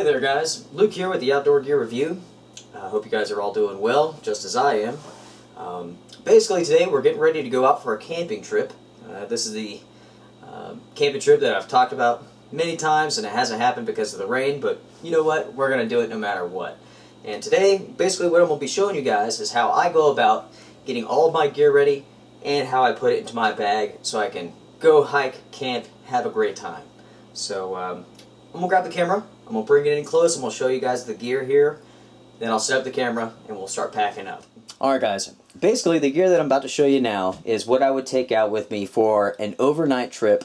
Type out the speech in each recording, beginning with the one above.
Hey there guys, Luke here with the Outdoor Gear Review. I hope you guys are all doing well, just as I am. Basically today we're getting ready to go out for a camping trip. This is the camping trip that I've talked about many times and it hasn't happened because of the rain, but you know what, we're going to do it no matter what. And today, basically what I'm going to be showing you guys is how I go about getting all of my gear ready and how I put it into my bag so I can go hike, camp, have a great time. So I'm going to grab the camera, I'm going to bring it in close, and we'll show you guys the gear here. Then I'll set up the camera and we'll start packing up. Alright guys, basically the gear that I'm about to show you now is what I would take out with me for an overnight trip,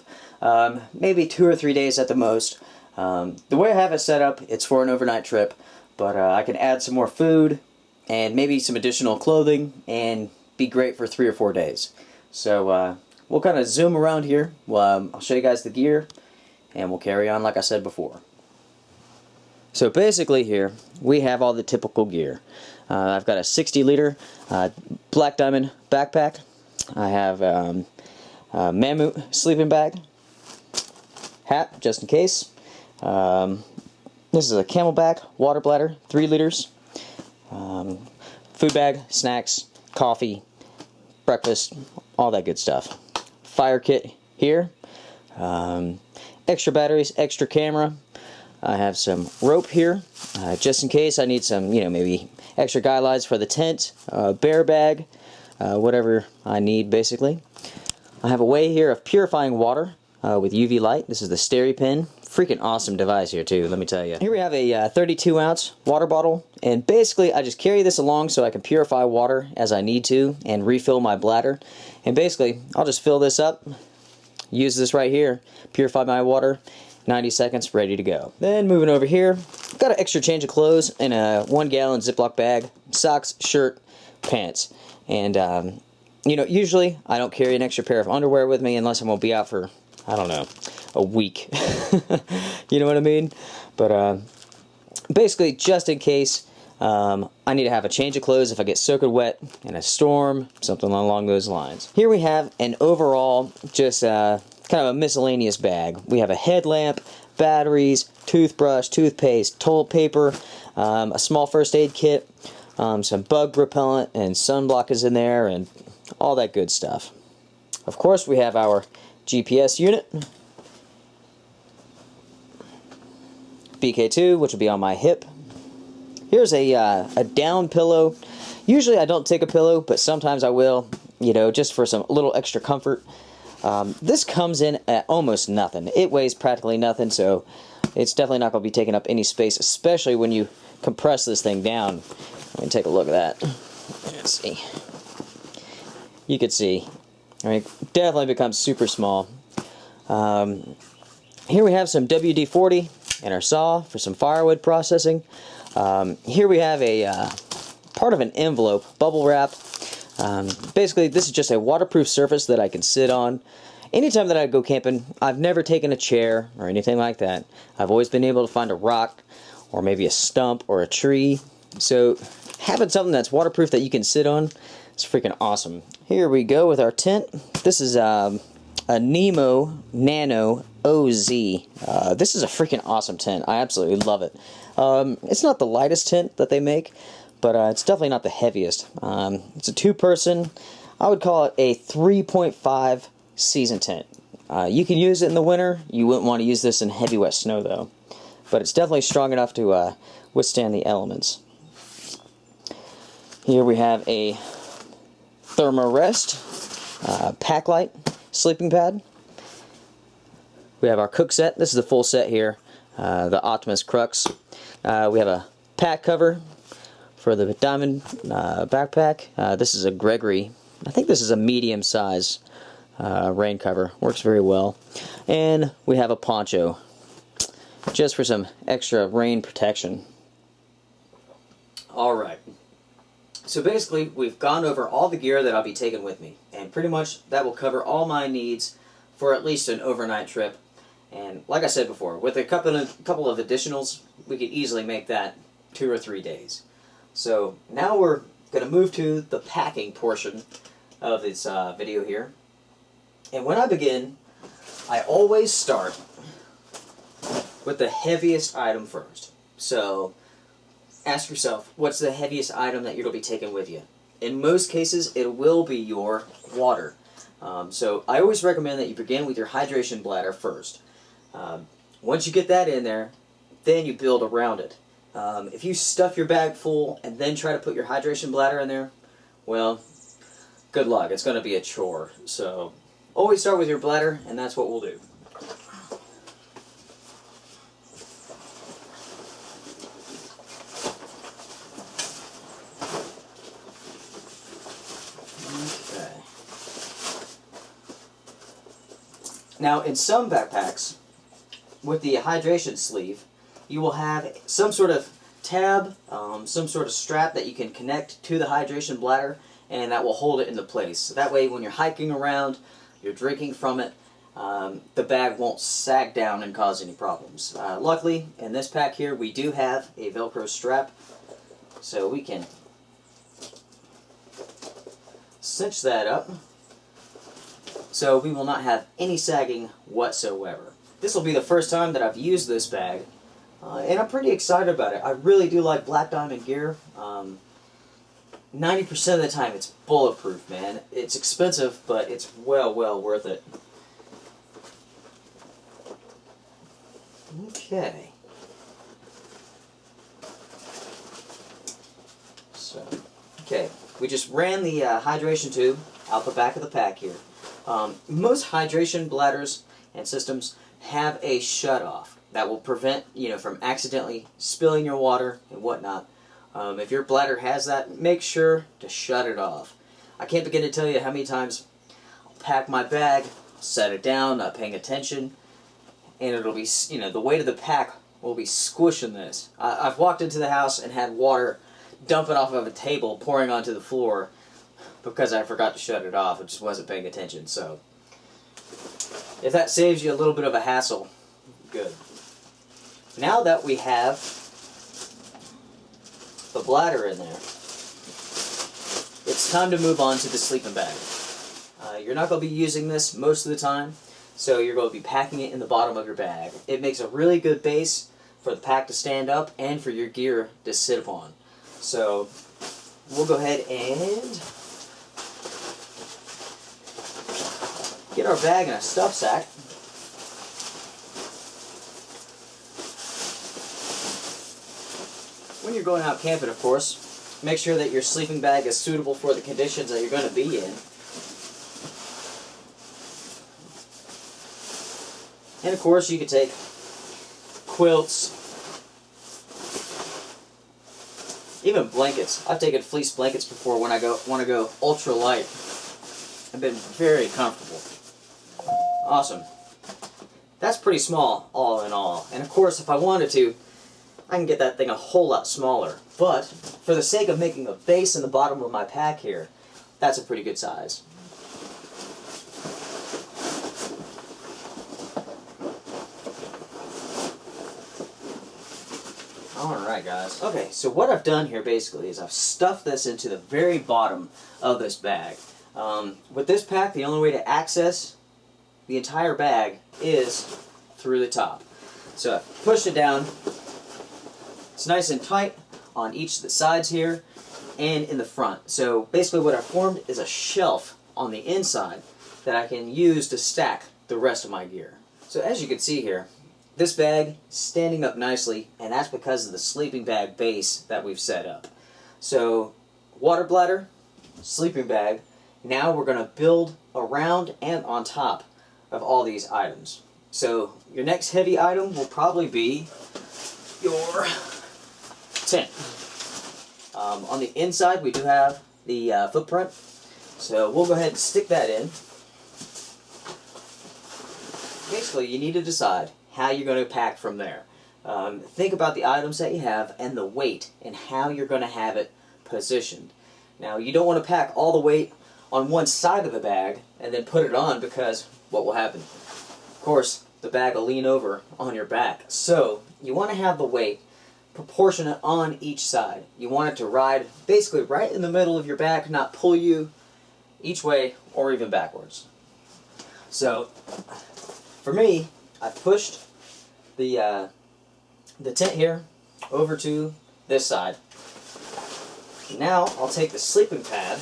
maybe 2 or 3 days at the most. The way I have it set up, it's for an overnight trip, but I can add some more food and maybe some additional clothing and be great for 3 or 4 days. So we'll kind of zoom around here. I'll show you guys the gear and we'll carry on like I said before. So basically here we have all the typical gear. I've got a 60-liter Black Diamond backpack. I have a Mammut sleeping bag, hat just in case. This is a Camelback water bladder, 3 liters. Food bag, snacks, coffee, breakfast, all that good stuff. Fire kit here. Extra batteries, extra camera. I have some rope here, just in case I need some, maybe extra guy lines for the tent, bear bag, whatever I need basically. I have a way here of purifying water with UV light. This is the SteriPen. Freaking awesome device here too, let me tell you. Here we have a 32-ounce water bottle, and basically I just carry this along so I can purify water as I need to and refill my bladder. And basically I'll just fill this up, use this right here, purify my water, 90 seconds, ready to go. Then moving over here, got an extra change of clothes in a 1-gallon Ziploc bag, socks, shirt, pants. And usually I don't carry an extra pair of underwear with me unless I'm going to be out for, I don't know, a week. You know what I mean? But basically, just in case, I need to have a change of clothes if I get soaking wet in a storm, something along those lines. Here we have an overall, just kind of a miscellaneous bag. We have a headlamp, batteries, toothbrush, toothpaste, toilet paper, a small first aid kit, some bug repellent and sunblock is in there, and all that good stuff. Of course, we have our GPS unit, BK2, which will be on my hip. Here's a down pillow. Usually I don't take a pillow, but sometimes I will, just for some little extra comfort. This comes in at almost nothing. It weighs practically nothing, so it's definitely not going to be taking up any space, especially when you compress this thing down. Let me take a look at that. Let's see. You can see. Definitely becomes super small. Here we have some WD-40 and our saw for some firewood processing. Here we have a part of an envelope, bubble wrap. Basically, this is just a waterproof surface that I can sit on. Anytime that I go camping, I've never taken a chair or anything like that. I've always been able to find a rock or maybe a stump or a tree. So having something that's waterproof that you can sit on is freaking awesome. Here we go with our tent. This is a Nemo Nano OZ. This is a freaking awesome tent. I absolutely love it. It's not the lightest tent that they make, but it's definitely not the heaviest. It's a 2-person, I would call it a 3.5 season tent. You can use it in the winter. You wouldn't want to use this in heavy wet snow though. But it's definitely strong enough to withstand the elements. Here we have a Thermarest pack light sleeping pad. We have our cook set. This is the full set here. The Optimus Crux. We have a pack cover for the Diamond backpack. This is a Gregory. I think this is a medium size rain cover. Works very well. And we have a poncho just for some extra rain protection. Alright. So basically we've gone over all the gear that I'll be taking with me. And pretty much that will cover all my needs for at least an overnight trip. And like I said before, with a couple of additionals, we could easily make that 2 or 3 days. So now we're going to move to the packing portion of this video here. And when I begin, I always start with the heaviest item first. So ask yourself, what's the heaviest item that you're going to be taking with you? In most cases, it will be your water. So I always recommend that you begin with your hydration bladder first. Once you get that in there, then you build around it. If you stuff your bag full and then try to put your hydration bladder in there, well, good luck. It's going to be a chore. So always start with your bladder, and that's what we'll do. Okay. Now, in some backpacks, with the hydration sleeve, you will have some sort of tab, some sort of strap that you can connect to the hydration bladder, and that will hold it into place. So that way when you're hiking around, you're drinking from it, the bag won't sag down and cause any problems. Luckily, in this pack here, we do have a Velcro strap, so we can cinch that up, so we will not have any sagging whatsoever. This will be the first time that I've used this bag, and I'm pretty excited about it. I really do like Black Diamond gear. 90% of the time it's bulletproof, man. It's expensive, but it's well worth it. Okay. So, okay, we just ran the hydration tube out the back of the pack here. Most hydration bladders and systems have a shut-off that will prevent, from accidentally spilling your water and whatnot. If your bladder has that, make sure to shut it off. I can't begin to tell you how many times I'll pack my bag, set it down, not paying attention, and it'll be, the weight of the pack will be squishing this. I've walked into the house and had water dumping off of a table, pouring onto the floor because I forgot to shut it off. I just wasn't paying attention. So if that saves you a little bit of a hassle, good. Now that we have the bladder in there, it's time to move on to the sleeping bag. You're not going to be using this most of the time, so you're going to be packing it in the bottom of your bag. It makes a really good base for the pack to stand up and for your gear to sit upon. So we'll go ahead and get our bag in a stuff sack. When you're going out camping, of course, make sure that your sleeping bag is suitable for the conditions that you're going to be in. And of course, you could take quilts, even blankets. I've taken fleece blankets before when I want to go ultra light. I've been very comfortable. Awesome. That's pretty small, all in all. And of course, if I wanted to, I can get that thing a whole lot smaller. But for the sake of making a base in the bottom of my pack here, that's a pretty good size. Alright guys, okay, so what I've done here basically is I've stuffed this into the very bottom of this bag. With this pack, the only way to access the entire bag is through the top. So I've pushed it down. It's nice and tight on each of the sides here and in the front. So basically what I've formed is a shelf on the inside that I can use to stack the rest of my gear. So as you can see here, this bag is standing up nicely, and that's because of the sleeping bag base that we've set up. So, water bladder, sleeping bag, now we're going to build around and on top of all these items. So, your next heavy item will probably be your tent. On the inside, we do have the footprint, so we'll go ahead and stick that in. Basically, you need to decide how you're going to pack from there. Think about the items that you have and the weight and how you're going to have it positioned. Now, you don't want to pack all the weight on one side of the bag and then put it on, because what will happen? Of course, the bag will lean over on your back. So, you want to have the weight proportionate on each side. You want it to ride basically right in the middle of your back, not pull you each way or even backwards. So, for me, I pushed the tent here over to this side. Now I'll take the sleeping pad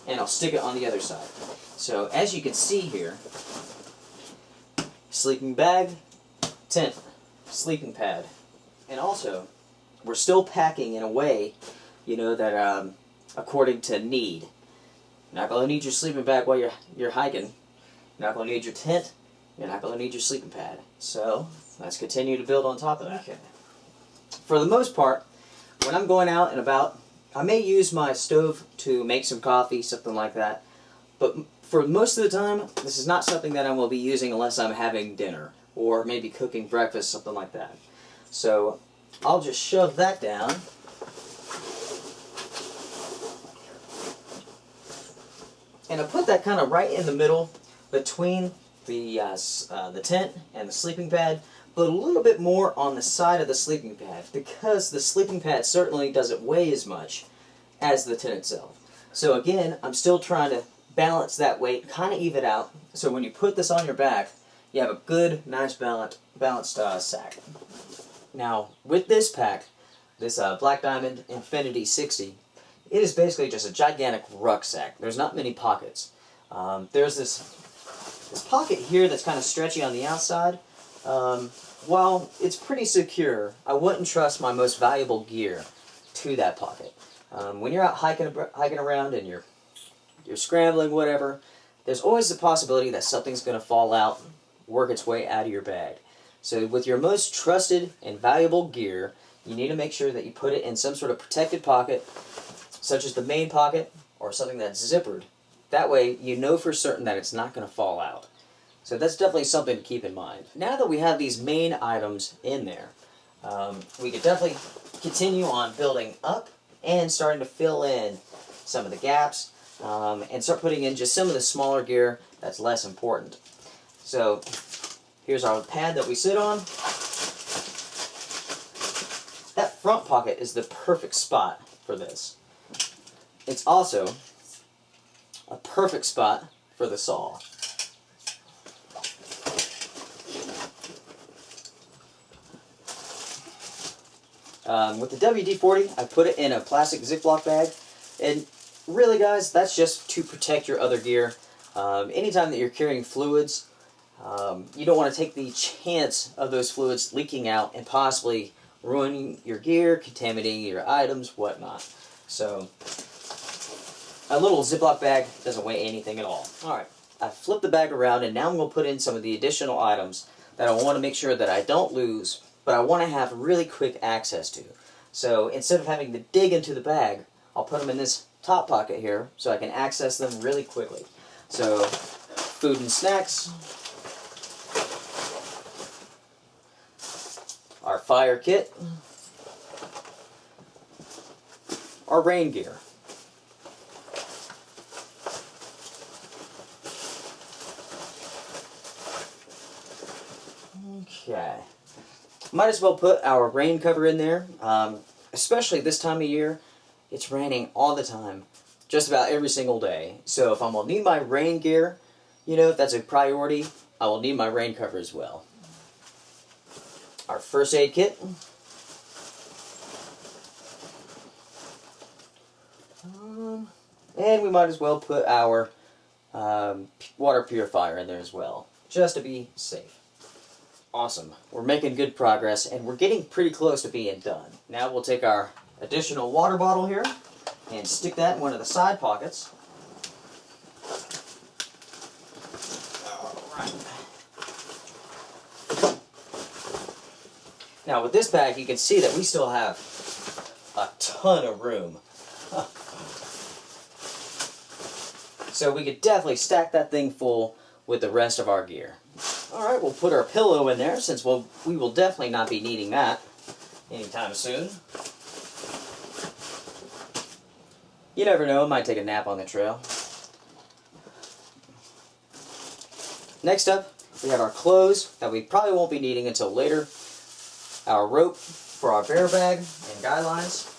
and I'll stick it on the other side. So as you can see here, sleeping bag, tent, sleeping pad. And also, we're still packing in a way, you know, that according to need. You're not going to need your sleeping bag while you're hiking. You're not going to need your tent. You're not going to need your sleeping pad. So, let's continue to build on top of that. Okay. For the most part, when I'm going out and about, I may use my stove to make some coffee, something like that. But for most of the time, this is not something that I will be using unless I'm having dinner, or maybe cooking breakfast, something like that. So, I'll just shove that down. And I put that kind of right in the middle between the tent and the sleeping pad, but a little bit more on the side of the sleeping pad, because the sleeping pad certainly doesn't weigh as much as the tent itself. So again, I'm still trying to balance that weight, kind of even it out, so when you put this on your back, you have a good, nice balanced sack. Now, with this pack, this Black Diamond Infinity 60, it is basically just a gigantic rucksack. There's not many pockets. There's this pocket here that's kind of stretchy on the outside. While it's pretty secure, I wouldn't trust my most valuable gear to that pocket. When you're out hiking around and you're scrambling, whatever, there's always the possibility that something's going to fall out, work its way out of your bag. So with your most trusted and valuable gear, you need to make sure that you put it in some sort of protected pocket, such as the main pocket or something that's zippered. That way you know for certain that it's not going to fall out. So that's definitely something to keep in mind. Now that we have these main items in there, we could definitely continue on building up and starting to fill in some of the gaps and start putting in just some of the smaller gear that's less important. So here's our pad that we sit on. That front pocket is the perfect spot for this. It's also a perfect spot for the saw. With the WD-40, I put it in a plastic Ziploc bag, and really guys, that's just to protect your other gear. Anytime that you're carrying fluids, you don't want to take the chance of those fluids leaking out and possibly ruining your gear, contaminating your items, whatnot. So, a little Ziploc bag doesn't weigh anything at all. Alright, I flipped the bag around and now I'm going to put in some of the additional items that I want to make sure that I don't lose, but I want to have really quick access to. So, instead of having to dig into the bag, I'll put them in this top pocket here so I can access them really quickly. So, food and snacks, our fire kit, our rain gear. Okay. Might as well put our rain cover in there, especially this time of year. It's raining all the time, just about every single day. So if I'm going to need my rain gear, you know, if that's a priority, I will need my rain cover as well. Our first aid kit. And we might as well put our water purifier in there as well, just to be safe. Awesome. We're making good progress, and we're getting pretty close to being done. Now we'll take our additional water bottle here and stick that in one of the side pockets. Alright. Now with this bag, you can see that we still have a ton of room. So we could definitely stack that thing full with the rest of our gear. Alright, we'll put our pillow in there since we will definitely not be needing that anytime soon. You never know, I might take a nap on the trail. Next up, we have our clothes that we probably won't be needing until later. Our rope for our bear bag and guy lines.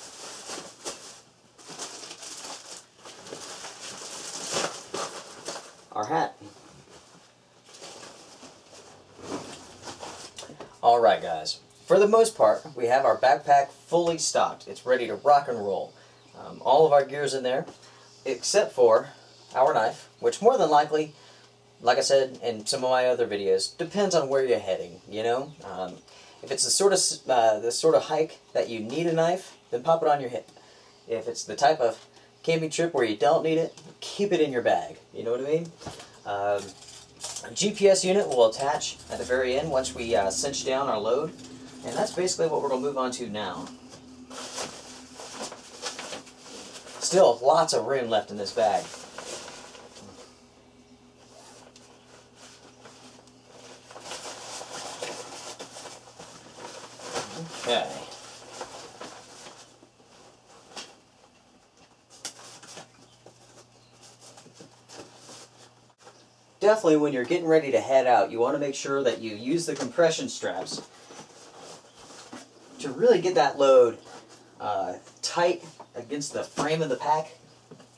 Our hat. Alright guys, for the most part, we have our backpack fully stocked. It's ready to rock and roll. All of our gear's in there, except for our knife, which more than likely, like I said in some of my other videos, depends on where you're heading, you know? If it's the sort of hike that you need a knife, then pop it on your hip. If it's the type of camping trip where you don't need it, keep it in your bag, you know what I mean? A GPS unit will attach at the very end once we cinch down our load, and that's basically what we're going to move on to now. Still, lots of room left in this bag. Okay. Definitely when you're getting ready to head out, you want to make sure that you use the compression straps to really get that load tight against the frame of the pack.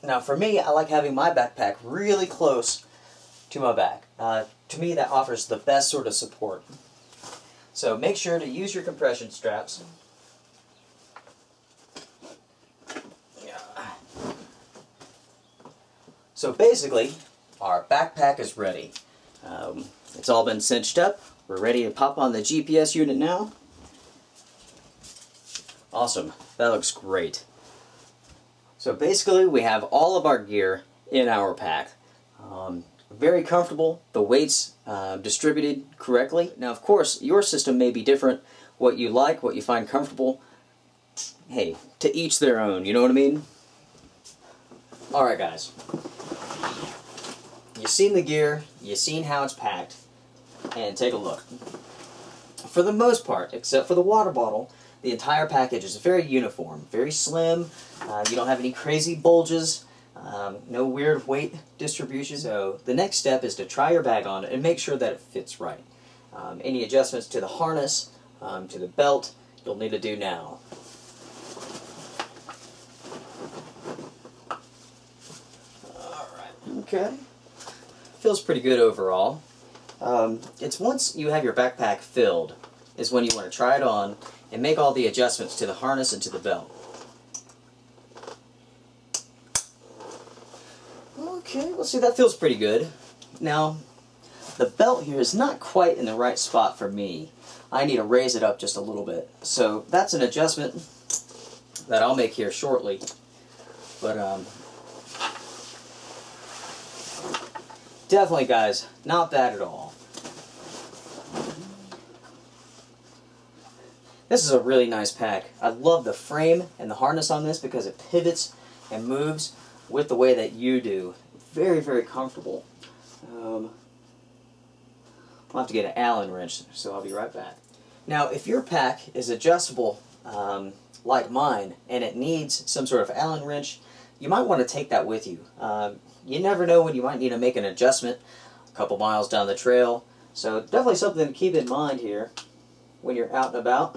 Now for me, I like having my backpack really close to my back. To me, that offers the best sort of support. So make sure to use your compression straps. So basically, our backpack is ready. It's all been cinched up. We're ready to pop on the GPS unit now. Awesome. That looks great. So basically, we have all of our gear in our pack. Very comfortable. The weight's distributed correctly. Now, of course, your system may be different. What you like, what you find comfortable, hey, to each their own. You know what I mean? Alright, guys. You've seen the gear, you've seen how it's packed, and take a look. For the most part, except for the water bottle, the entire package is very uniform, very slim. You don't have any crazy bulges, no weird weight distribution. So the next step is to try your bag on and make sure that it fits right. Any adjustments to the harness, to the belt, you'll need to do now. Alright, okay. Feels pretty good overall. It's once you have your backpack filled is when you want to try it on and make all the adjustments to the harness and to the belt. Okay, well see, that feels pretty good. Now, the belt here is not quite in the right spot for me. I need to raise it up just a little bit. So that's an adjustment that I'll make here shortly. But definitely, guys, not bad at all. This is a really nice pack. I love the frame and the harness on this because it pivots and moves with the way that you do. Very, very comfortable. I'll have to get an Allen wrench, so I'll be right back. Now, if your pack is adjustable like mine and it needs some sort of Allen wrench, you might want to take that with you. You never know when you might need to make an adjustment a couple miles down the trail. So definitely something to keep in mind here when you're out and about.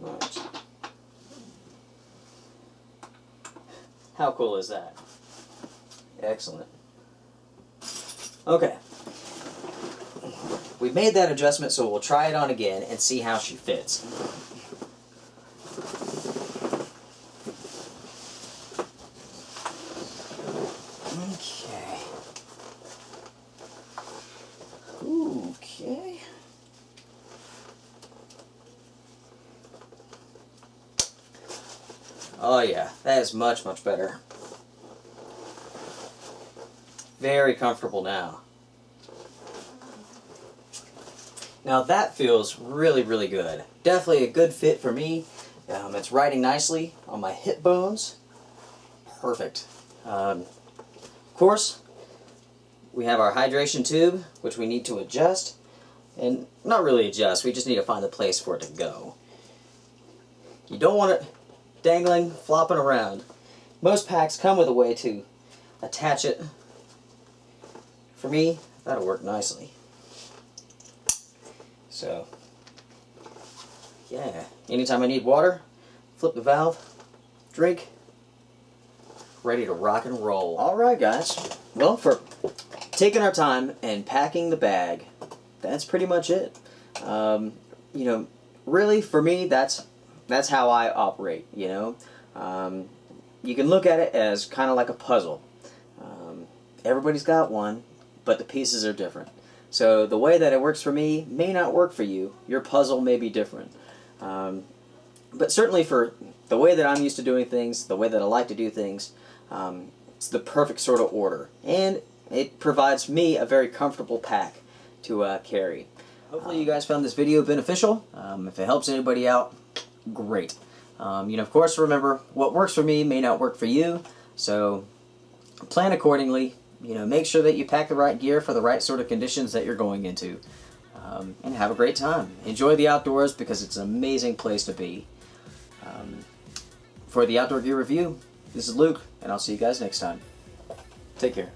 Right. How cool is that? Excellent. Okay. We made that adjustment, so we'll try it on again and see how she fits. Okay. Okay. Oh yeah, that is much, much better. Very comfortable now. Now that feels really, really good. Definitely a good fit for me. It's riding nicely on my hip bones. Perfect. Of course, we have our hydration tube, which we need to adjust. And not really adjust, we just need to find the place for it to go. You don't want it dangling, flopping around. Most packs come with a way to attach it. For me, that'll work nicely. So, yeah, anytime I need water, flip the valve, drink, ready to rock and roll. Alright guys, well, for taking our time and packing the bag, that's pretty much it. You know, really for me, that's how I operate, you know. You can look at it as kind of like a puzzle. Everybody's got one, but the pieces are different. So the way that it works for me may not work for you. Your puzzle may be different. But certainly for the way that I'm used to doing things, the way that I like to do things, it's the perfect sort of order. And it provides me a very comfortable pack to carry. Hopefully you guys found this video beneficial. If it helps anybody out, great. You know, of course, remember, what works for me may not work for you, so plan accordingly. You know, make sure that you pack the right gear for the right sort of conditions that you're going into. And have a great time. Enjoy the outdoors because it's an amazing place to be. For the Outdoor Gear Review, this is Luke, and I'll see you guys next time. Take care.